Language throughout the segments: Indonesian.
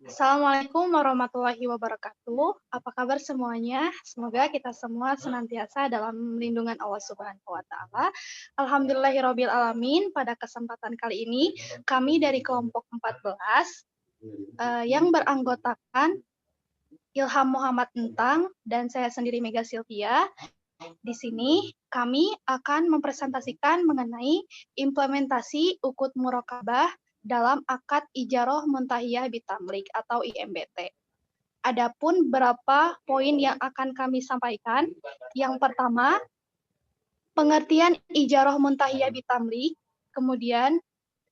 Assalamualaikum warahmatullahi wabarakatuh. Apa kabar semuanya? Semoga kita semua senantiasa dalam lindungan Allah Subhanahu wa taala. Alhamdulillahirabbil alamin. Pada kesempatan kali ini kami dari kelompok 14 yang beranggotakan Ilham Muhammad Entang dan saya sendiri Mega Sylvia. Di sini kami akan mempresentasikan mengenai implementasi ukut murokabah dalam akad ijaroh muntahiyah bitamlik atau IMBT. Adapun beberapa poin yang akan kami sampaikan. Yang pertama, pengertian ijaroh muntahiyah bitamlik, kemudian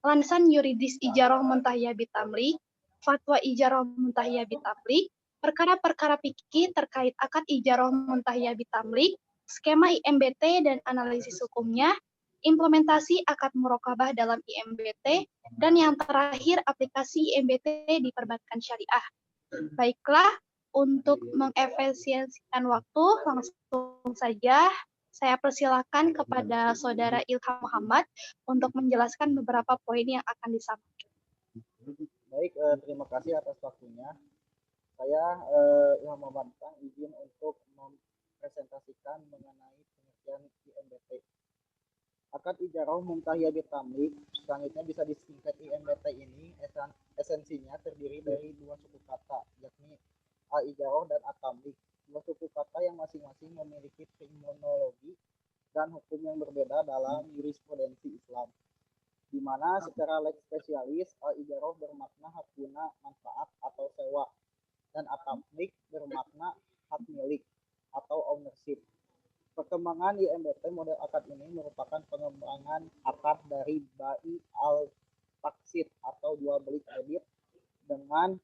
landasan yuridis ijaroh muntahiyah bitamlik, fatwa ijaroh muntahiyah bitamlik, perkara-perkara fikih terkait akad ijaroh muntahiyah bitamlik, skema IMBT dan analisis hukumnya, implementasi akad murokabah dalam IMBT, dan yang terakhir aplikasi IMBT di perbankan syariah. Baiklah, untuk mengefisiensikan waktu, langsung saja saya persilakan kepada Saudara Ilham Muhammad untuk menjelaskan beberapa poin yang akan disampaikan. Baik, terima kasih atas waktunya. Saya Ilham Muhammad izin untuk mempresentasikan mengenai pengertian IMBT. Akad ijarah muntahiyah bitamlik, selanjutnya bisa disingkat IMBT ini, esensinya terdiri dari dua suku kata, yakni al-ijarah dan at-tamlik. Dua suku kata yang masing-masing memiliki terminologi dan hukum yang berbeda dalam jurisprudensi Islam, di mana secara lex spesialis al-ijarah bermakna hak guna, manfaat atau sewa, dan at-tamlik bermakna hak milik atau ownership. Perkembangan IMBT model akad ini merupakan pengembangan akad dari bai al-taksid atau jual beli kredit dengan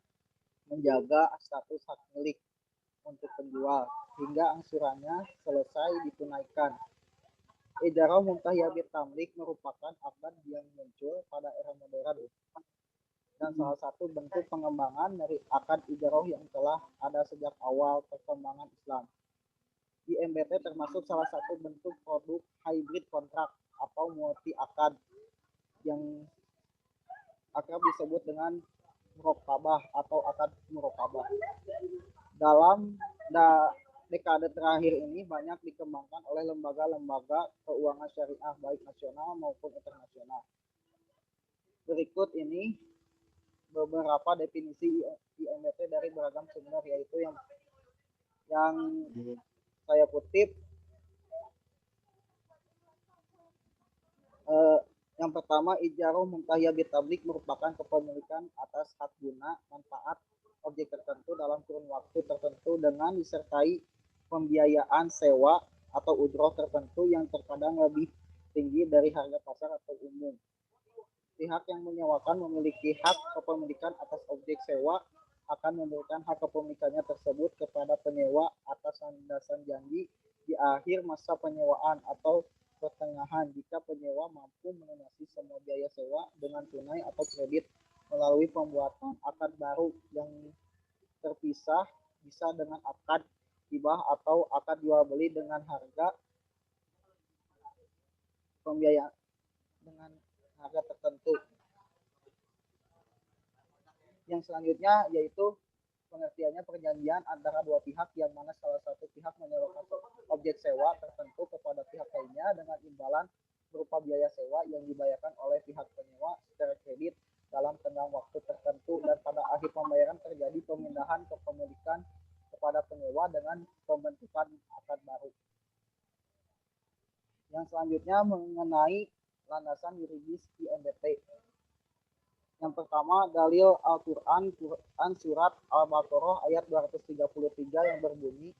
menjaga status hak milik untuk penjual hingga angsurannya selesai ditunaikan. Ijarah muntahiyah bitamlik merupakan akad yang muncul pada era modern dan salah satu bentuk pengembangan dari akad ijarah yang telah ada sejak awal perkembangan Islam. IMBT termasuk salah satu bentuk produk hybrid kontrak atau multi akad yang akrab disebut dengan murokabah atau akad murokabah. Dalam dekade terakhir ini banyak dikembangkan oleh lembaga-lembaga keuangan syariah baik nasional maupun internasional. Berikut ini beberapa definisi IMBT dari beragam sumber, yaitu yang saya kutip. Yang pertama, ijarah muntahiyah bitamlik merupakan kepemilikan atas hak guna, manfaat, objek tertentu dalam kurun waktu tertentu dengan disertai pembiayaan sewa atau ujroh tertentu yang terkadang lebih tinggi dari harga pasar atau umum. Pihak yang menyewakan memiliki hak kepemilikan atas objek sewa akan memberikan hak kepemilikannya tersebut kepada penyewa atas landasan janji di akhir masa penyewaan atau pertengahan jika penyewa mampu melunasi semua biaya sewa dengan tunai atau kredit melalui pembuatan akad baru yang terpisah, bisa dengan akad hibah atau akad jual beli dengan harga pembiayaan dengan harga tertentu. Yang selanjutnya yaitu pengertiannya perjanjian antara dua pihak yang mana salah satu pihak menyewakan objek sewa tertentu kepada pihak lainnya dengan imbalan berupa biaya sewa yang dibayarkan oleh pihak penyewa secara kredit dalam tenggang waktu tertentu, dan pada akhir pembayaran terjadi pemindahan kepemilikan kepada penyewa dengan pembentukan akad baru. Yang selanjutnya mengenai landasan yuridis IMBT. Yang pertama, dalil Al-Quran, Quran surat Al-Baqarah ayat 233 yang berbunyi,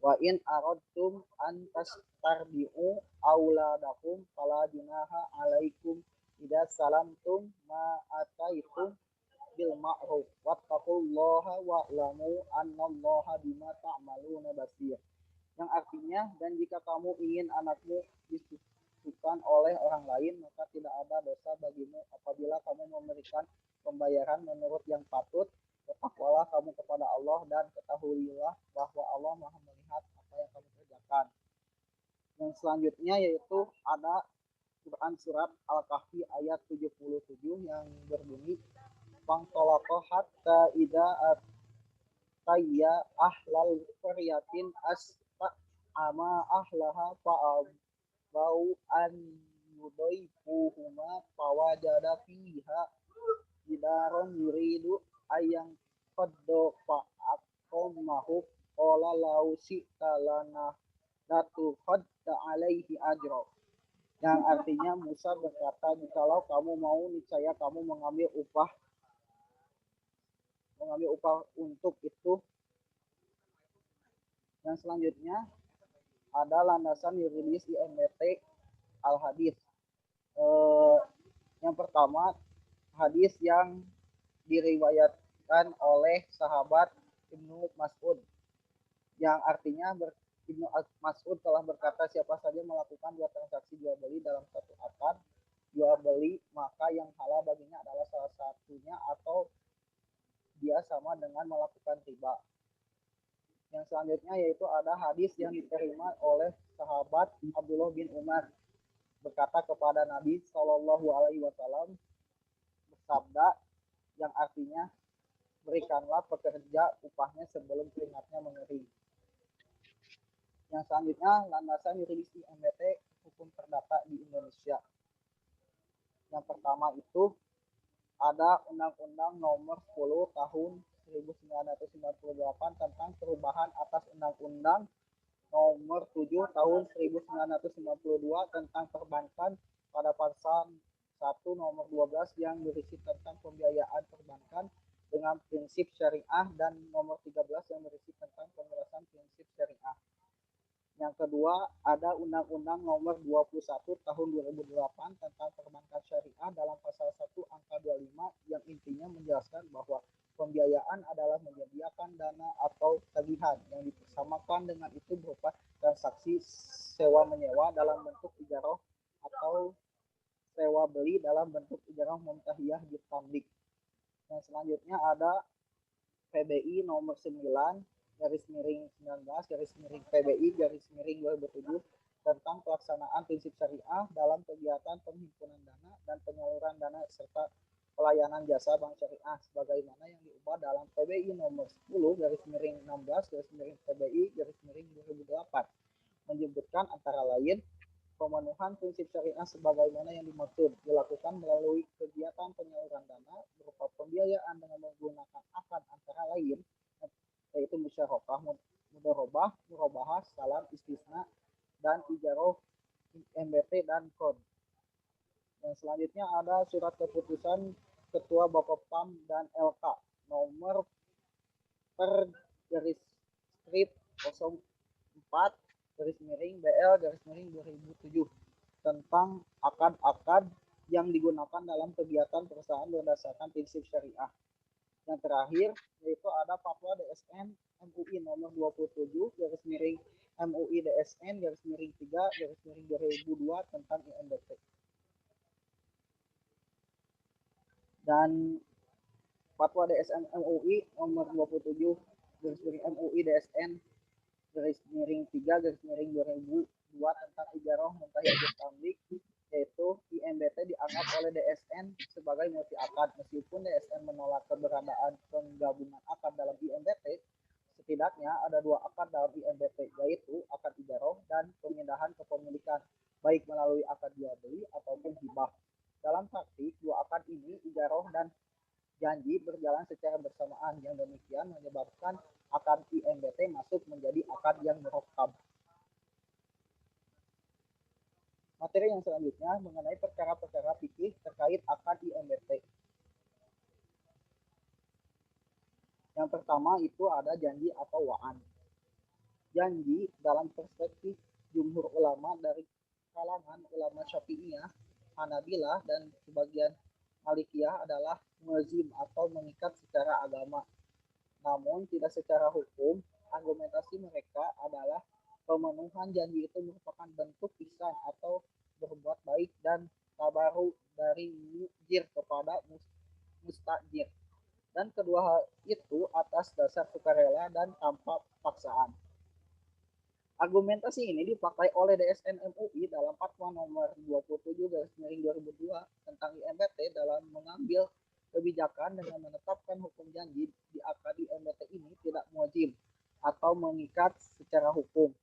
wa in aradtum an tastarbi'u auladakum fala junaha alaikum idza salamtum ma ataitum bil ma'ruf wattaqullaha wa'lamu annallaha bima ta'maluna basir. Yang artinya, dan jika kamu ingin anakmu disusukan oleh orang lain, maka tidak ada dosa bagimu apabila kamu memberikan pembayaran menurut yang patut. Bertakwalah kamu kepada Allah dan ketahuilah bahwa Allah Maha melihat apa yang kamu kerjakan. Yang selanjutnya yaitu ada Quran surat Al-Kahfi ayat 77 yang berbunyi, fangtalaqa hatta idza atayya ahlal qaryatin ama ahlaha fa'abau an yudaifuhuma fawajada fiha jidaron yuridu ayang qaddo fa'aqamahu qala lau syi'ta lana latu qadda alaihi ajro, yang artinya Musa berkata, jikalau kamu mau niscaya kamu mengambil upah untuk itu. Yang selanjutnya ada landasan yuridis IMBT al-hadis. Yang pertama, hadis yang diriwayatkan oleh sahabat Ibnu Mas'ud, yang artinya Ibnu Mas'ud telah berkata, siapa saja melakukan dua transaksi jual beli dalam satu akad jual beli, maka yang halal baginya adalah salah satunya atau dia sama dengan melakukan riba. Yang selanjutnya yaitu ada hadis yang diterima oleh sahabat Abdullah bin Umar, berkata kepada Nabi Shallallahu Alaihi Wasallam, bersabda, yang artinya berikanlah pekerja upahnya sebelum keringatnya mengering. Yang selanjutnya landasan yuridis IMBT hukum perdata di Indonesia. Yang pertama itu ada Undang-Undang Nomor 10 Tahun 1998 tentang perubahan atas Undang-Undang Nomor 7 Tahun 1992 tentang perbankan pada pasal 1 nomor 12 yang berisi tentang pembiayaan perbankan dengan prinsip syariah dan nomor 13 yang berisi tentang penjelasan prinsip syariah. Yang kedua, ada Undang-Undang Nomor 21 Tahun 2008 tentang perbankan syariah dalam pasal 1 angka 25 yang intinya menjelaskan bahwa pembiayaan adalah menyediakan dana atau tagihan yang dipersamakan dengan itu berupa transaksi sewa-menyewa dalam bentuk ijarah atau sewa beli dalam bentuk ijarah muntahiyah bitamlik. Yang selanjutnya ada PBI nomor 9 garis miring 19 garis miring PBI garis miring 2007 tentang pelaksanaan prinsip syariah dalam kegiatan penghimpunan dana dan penyaluran dana serta pelayanan jasa bank syariah sebagaimana yang diubah dalam PBI nomor 10 garis miring 16 garis miring PBI garis miring 2008, menyebutkan antara lain pemenuhan prinsip syariah sebagaimana yang dimaksud dilakukan melalui kegiatan penyaluran dana berupa pembiayaan dengan menggunakan akad antara lain yaitu musyarakah, mudharabah, murabahah, salam, istisna, dan ijarah, MBT, dan kod. Yang selanjutnya ada surat keputusan Ketua Bapepam dan LK nomor per garis strip 04 garis miring BL garis miring 2007 tentang akad-akad yang digunakan dalam kegiatan perusahaan berdasarkan prinsip syariah. Yang terakhir yaitu ada fatwa DSN MUI nomor 27 garis miring MUI DSN garis miring 3 garis miring 2002 tentang IMBT. Dan fatwa DSN MUI nomor 27 garis miring MUI DSN garis miring 3 garis miring 2002 tentang ijarah muntahiyah bitamlik, yaitu IMBT dianggap oleh DSN sebagai multi akad. Meskipun DSN menolak keberadaan penggabungan akad dalam IMBT, setidaknya ada dua akad dalam IMBT, yaitu akad ijarah dan pemindahan kepemilikan, baik melalui akad jual beli ataupun hibah. Dalam praktik, dua akad ini, ijarah dan janji, berjalan secara bersamaan, yang demikian menyebabkan akad IMBT masuk menjadi akad yang murakkab. Materi yang selanjutnya mengenai perkara-perkara fikih terkait akad IMBT. Yang pertama itu ada janji atau wa'an. Janji dalam perspektif jumhur ulama dari kalangan ulama Syafi'iyah, Hanabilah, dan sebagian Malikiyah adalah mulzim atau mengikat secara agama. Namun tidak secara hukum. Argumentasi mereka adalah pemenuhan janji itu merupakan bentuk ihsan atau berbuat baik dan tabaru dari mujir kepada mustajir. Dan kedua hal itu atas dasar sukarela dan tanpa paksaan. Argumentasi ini dipakai oleh DSN MUI dalam fatwa nomor 27 garis miring 2002 tentang IMBT dalam mengambil Kebijakan dengan menetapkan hukum janji di akad IMBT ini tidak wajib atau mengikat secara hukum.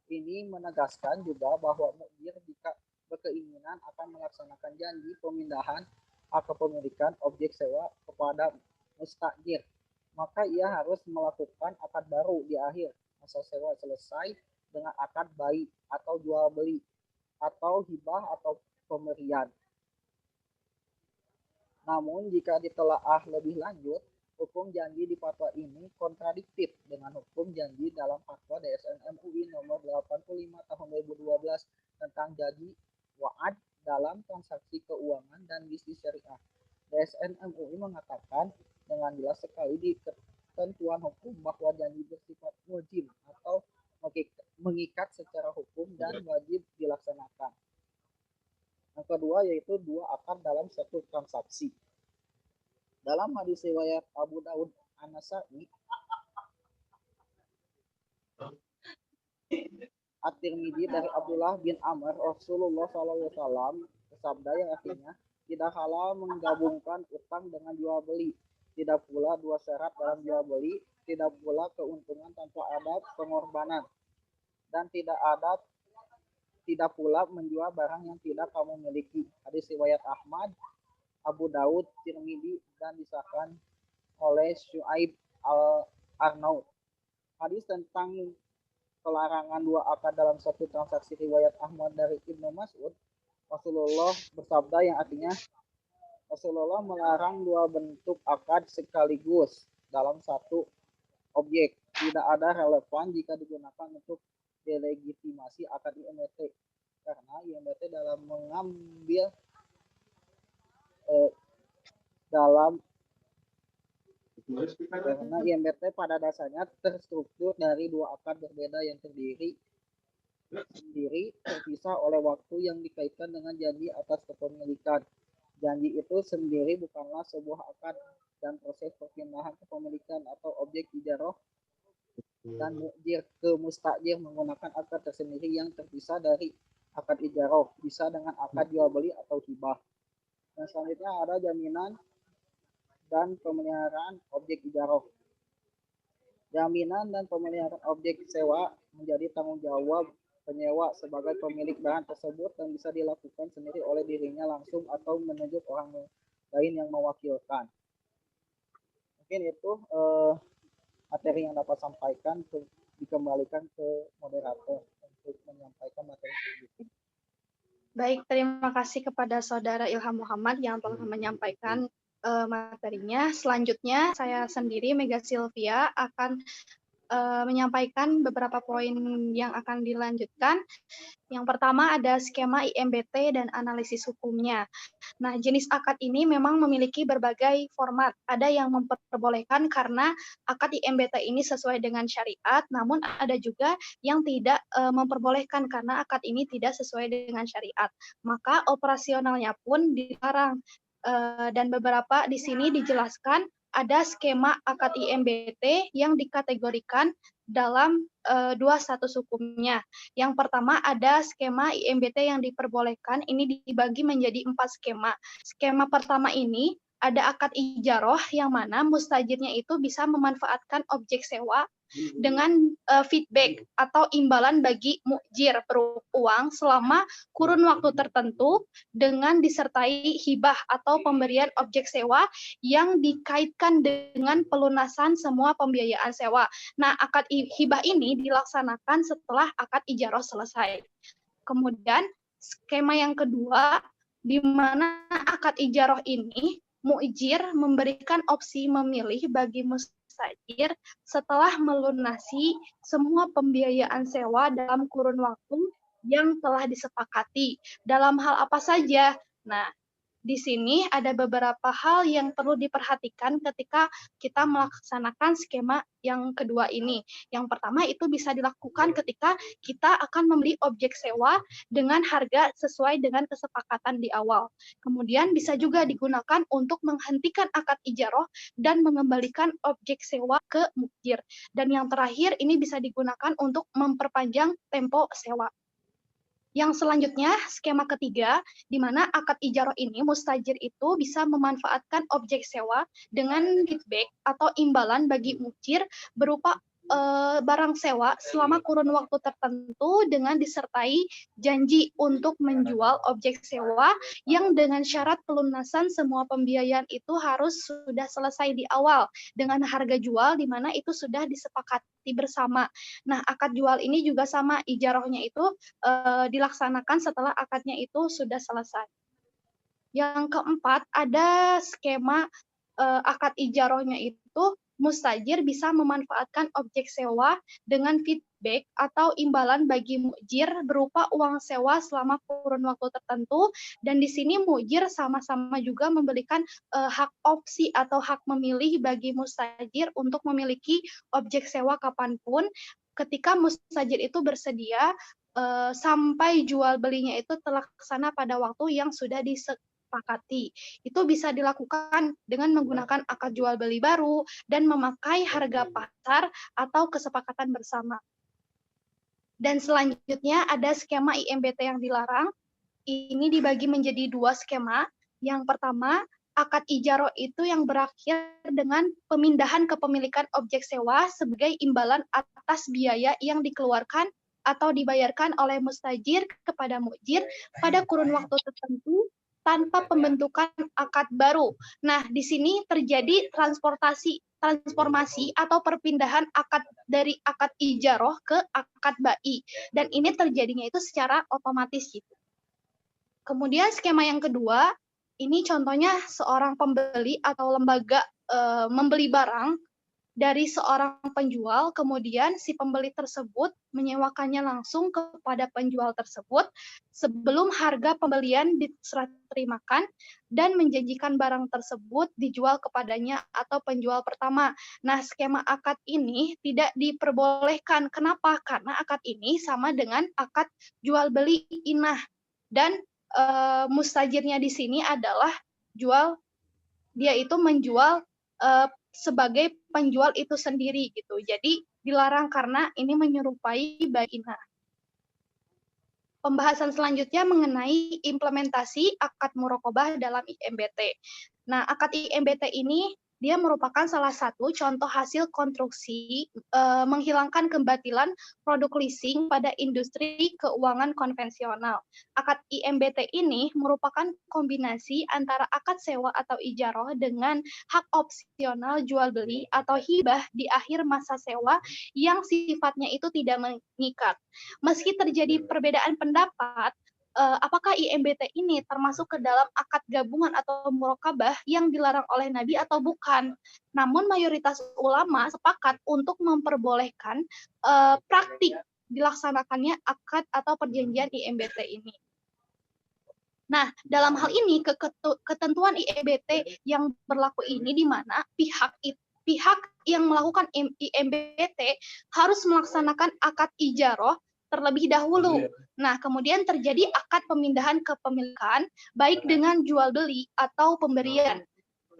Ini menegaskan juga bahwa mukjir jika berkeinginan akan melaksanakan janji pemindahan hak kepemilikan objek sewa kepada mustajir, maka ia harus melakukan akad baru di akhir masa sewa selesai dengan akad bai atau jual beli atau hibah atau pemberian. Namun jika ditelaah lebih lanjut, hukum janji di fatwa ini kontradiktif dengan hukum janji dalam fatwa DSN MUI nomor 85 tahun 2012 tentang janji wa'ad dalam transaksi keuangan dan bisnis syariah. DSN MUI mengatakan dengan jelas sekali di ketentuan hukum bahwa janji bersifat wajib atau mengikat secara hukum dan wajib dilaksanakan. Yang kedua yaitu dua akad dalam satu transaksi. Dalam hadis riwayat Abu Daud An-Nasa'i, At-Tirmidzi dari Abdullah bin Amr, Rasulullah SAW bersabda yang artinya tidak halal menggabungkan utang dengan jual beli, tidak pula dua syarat dalam jual beli, tidak pula keuntungan tanpa ada pengorbanan, dan tidak pula menjual barang yang tidak kamu miliki. Hadis riwayat Ahmad, Abu Daud, Tirmidzi, dan disahkan oleh Syuaib al-Arnaud. Hadis tentang pelarangan dua akad dalam satu transaksi riwayat Ahmad dari Ibnu Mas'ud, Rasulullah bersabda yang artinya Rasulullah melarang dua bentuk akad sekaligus dalam satu objek. Tidak ada relevan jika digunakan untuk delegitimasi akad IMBT, karena IMBT dalam mengambil karena IMBT pada dasarnya terstruktur dari dua akad berbeda yang sendiri terpisah oleh waktu yang dikaitkan dengan janji atas kepemilikan. Janji itu sendiri bukanlah sebuah akad, dan proses perpindahan kepemilikan atau objek ijarah dan mukjir ke mustajir menggunakan akad tersendiri yang terpisah dari akad ijarah, bisa dengan akad jual beli atau hibah. Dan selanjutnya ada jaminan dan pemeliharaan objek ijarah. Jaminan dan pemeliharaan objek sewa menjadi tanggung jawab penyewa sebagai pemilik barang tersebut dan bisa dilakukan sendiri oleh dirinya langsung atau menunjuk orang lain yang mewakilkan. Mungkin itu materi yang dapat sampaikan, dikembalikan ke moderator untuk menyampaikan materi tersebut. Baik, terima kasih kepada Saudara Ilham Muhammad yang telah menyampaikan materinya. Selanjutnya, saya sendiri, Mega Sylvia, akan menyampaikan beberapa poin yang akan dilanjutkan. Yang pertama ada skema IMBT dan analisis hukumnya. Nah, jenis akad ini memang memiliki berbagai format. Ada yang memperbolehkan karena akad IMBT ini sesuai dengan syariat, namun ada juga yang tidak memperbolehkan karena akad ini tidak sesuai dengan syariat. Maka operasionalnya pun dilarang. Dan beberapa di sini dijelaskan ada skema akad IMBT yang dikategorikan dalam dua status hukumnya. Yang pertama ada skema IMBT yang diperbolehkan, ini dibagi menjadi 4 skema. Skema pertama ini ada akad ijaroh yang mana mustajirnya itu bisa memanfaatkan objek sewa dengan feedback atau imbalan bagi mukjir berupa uang selama kurun waktu tertentu dengan disertai hibah atau pemberian objek sewa yang dikaitkan dengan pelunasan semua pembiayaan sewa. Nah, akad hibah ini dilaksanakan setelah akad ijaroh selesai. Kemudian skema yang kedua, di mana akad ijaroh ini mukjir memberikan opsi memilih bagi mustajir setelah melunasi semua pembiayaan sewa dalam kurun waktu yang telah disepakati. Dalam hal apa saja? Nah, di sini ada beberapa hal yang perlu diperhatikan ketika kita melaksanakan skema yang kedua ini. Yang pertama itu bisa dilakukan ketika kita akan membeli objek sewa dengan harga sesuai dengan kesepakatan di awal. Kemudian bisa juga digunakan untuk menghentikan akad ijaroh dan mengembalikan objek sewa ke mukjir. Dan yang terakhir ini bisa digunakan untuk memperpanjang tempo sewa. Yang selanjutnya, skema ketiga, di mana akad ijarah ini mustajir itu bisa memanfaatkan objek sewa dengan feedback atau imbalan bagi mujir berupa barang sewa selama kurun waktu tertentu dengan disertai janji untuk menjual objek sewa yang dengan syarat pelunasan semua pembiayaan itu harus sudah selesai di awal dengan harga jual di mana itu sudah disepakati bersama. Nah, akad jual ini juga sama, ijarahnya itu dilaksanakan setelah akadnya itu sudah selesai. Yang keempat, ada skema akad ijarahnya itu mustajir bisa memanfaatkan objek sewa dengan feedback atau imbalan bagi mujir berupa uang sewa selama kurun waktu tertentu, dan di sini mujir sama-sama juga memberikan hak opsi atau hak memilih bagi mustajir untuk memiliki objek sewa kapanpun ketika mustajir itu bersedia sampai jual belinya itu terlaksana pada waktu yang sudah disepakati. Itu bisa dilakukan dengan menggunakan akad jual beli baru dan memakai harga pasar atau kesepakatan bersama. Dan selanjutnya ada skema IMBT yang dilarang. Ini dibagi menjadi 2 skema. Yang pertama, akad ijarah itu yang berakhir dengan pemindahan kepemilikan objek sewa sebagai imbalan atas biaya yang dikeluarkan atau dibayarkan oleh mustajir kepada mujir pada kurun waktu tertentu tanpa pembentukan akad baru. Nah, di sini terjadi transformasi atau perpindahan akad dari akad ijarah ke akad bai, dan ini terjadinya itu secara otomatis gitu. Kemudian skema yang kedua, ini contohnya seorang pembeli atau lembaga membeli barang dari seorang penjual, kemudian si pembeli tersebut menyewakannya langsung kepada penjual tersebut sebelum harga pembelian diserah terimakan dan menjanjikan barang tersebut dijual kepadanya atau penjual pertama. Nah, skema akad ini tidak diperbolehkan. Kenapa? Karena akad ini sama dengan akad jual beli inah, dan mustajirnya di sini adalah dia itu menjual sebagai penjual itu sendiri gitu. Jadi dilarang karena ini menyerupai bainah. Pembahasan selanjutnya mengenai implementasi akad murokobah dalam IMBT. Nah, akad IMBT ini dia merupakan salah satu contoh hasil konstruksi menghilangkan kebatilan produk leasing pada industri keuangan konvensional. Akad IMBT ini merupakan kombinasi antara akad sewa atau ijarah dengan hak opsional jual beli atau hibah di akhir masa sewa yang sifatnya itu tidak mengikat. Meski terjadi perbedaan pendapat, apakah IMBT ini termasuk ke dalam akad gabungan atau murokabah yang dilarang oleh Nabi atau bukan? Namun mayoritas ulama sepakat untuk memperbolehkan praktik dilaksanakannya akad atau perjanjian IMBT ini. Nah, dalam hal ini ketentuan IMBT yang berlaku ini di mana pihak yang melakukan IMBT harus melaksanakan akad ijarah terlebih dahulu. Nah, kemudian terjadi akad pemindahan kepemilikan baik dengan jual beli atau pemberian.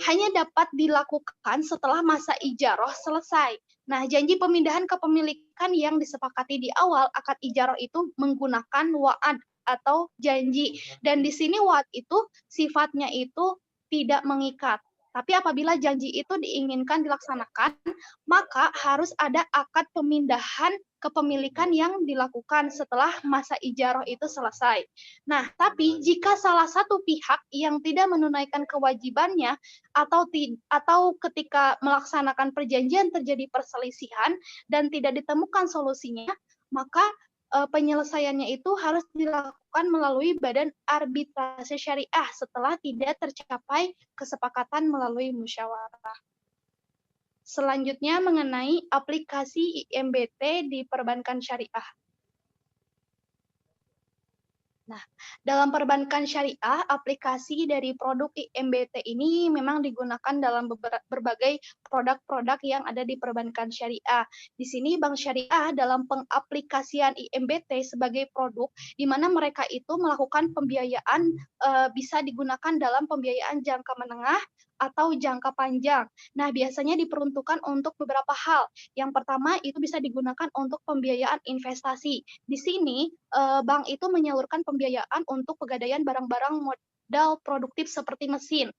Hanya dapat dilakukan setelah masa ijarah selesai. Nah, janji pemindahan kepemilikan yang disepakati di awal akad ijarah itu menggunakan wa'ad atau janji. Dan di sini wa'ad itu sifatnya itu tidak mengikat. Tapi apabila janji itu diinginkan dilaksanakan, maka harus ada akad pemindahan kepemilikan yang dilakukan setelah masa ijarah itu selesai. Nah, tapi jika salah satu pihak yang tidak menunaikan kewajibannya atau ketika melaksanakan perjanjian terjadi perselisihan dan tidak ditemukan solusinya, maka penyelesaiannya itu harus dilakukan melalui badan arbitrase syariah setelah tidak tercapai kesepakatan melalui musyawarah. Selanjutnya mengenai aplikasi IMBT di perbankan syariah. Nah, dalam perbankan syariah, aplikasi dari produk IMBT ini memang digunakan dalam berbagai produk-produk yang ada di perbankan syariah. Di sini Bank Syariah dalam pengaplikasian IMBT sebagai produk, di mana mereka itu melakukan pembiayaan bisa digunakan dalam pembiayaan jangka menengah atau jangka panjang. Nah, biasanya diperuntukkan untuk beberapa hal. Yang pertama itu bisa digunakan untuk pembiayaan investasi. Di sini bank itu menyalurkan pembiayaan untuk pegadaian barang-barang modal produktif seperti mesin.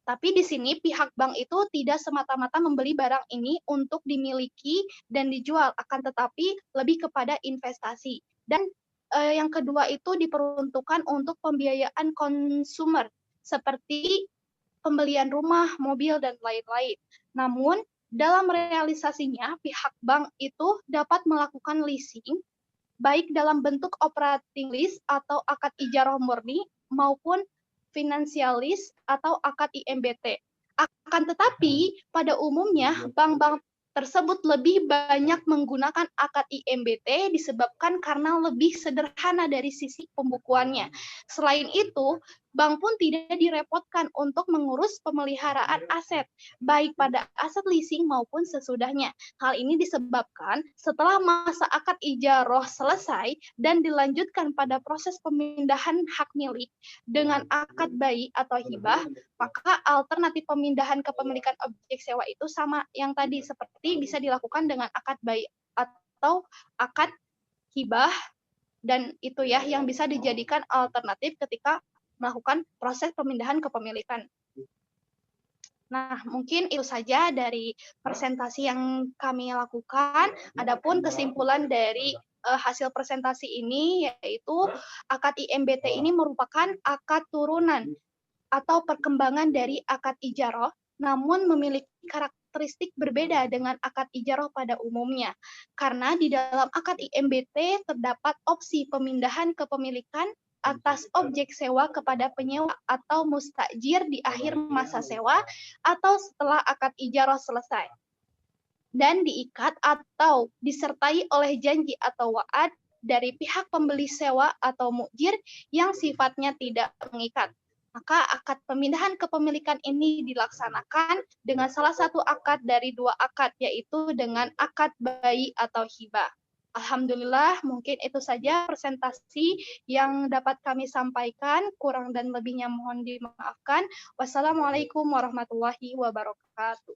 Tapi di sini pihak bank itu tidak semata-mata membeli barang ini untuk dimiliki dan dijual, akan tetapi lebih kepada investasi. Dan yang kedua itu diperuntukkan untuk pembiayaan konsumer seperti pembelian rumah, mobil, dan lain-lain. Namun, dalam realisasinya, pihak bank itu dapat melakukan leasing, baik dalam bentuk operating lease atau akad ijarah murni, maupun finansialis atau akad IMBT. Akan tetapi, pada umumnya bank-bank tersebut lebih banyak menggunakan akad IMBT disebabkan karena lebih sederhana dari sisi pembukuannya. Selain itu, bank pun tidak direpotkan untuk mengurus pemeliharaan aset, baik pada aset leasing maupun sesudahnya. Hal ini disebabkan setelah masa akad ijarah selesai dan dilanjutkan pada proses pemindahan hak milik dengan akad bai atau hibah, maka alternatif pemindahan kepemilikan objek sewa itu sama yang tadi, seperti bisa dilakukan dengan akad bai atau akad hibah, dan itu ya yang bisa dijadikan alternatif ketika melakukan proses pemindahan kepemilikan. Nah, mungkin itu saja dari presentasi yang kami lakukan. Adapun kesimpulan dari hasil presentasi ini yaitu akad IMBT ini merupakan akad turunan atau perkembangan dari akad ijarah, namun memiliki karakteristik berbeda dengan akad ijarah pada umumnya. Karena di dalam akad IMBT terdapat opsi pemindahan kepemilikan atas objek sewa kepada penyewa atau mustajir di akhir masa sewa atau setelah akad ijarah selesai, dan diikat atau disertai oleh janji atau wa'ad dari pihak pembeli sewa atau mukjir yang sifatnya tidak mengikat. Maka akad pemindahan kepemilikan ini dilaksanakan dengan salah satu akad dari dua akad, yaitu dengan akad bai atau hibah. Alhamdulillah, mungkin itu saja presentasi yang dapat kami sampaikan. Kurang dan lebihnya mohon dimaafkan. Wassalamualaikum warahmatullahi wabarakatuh.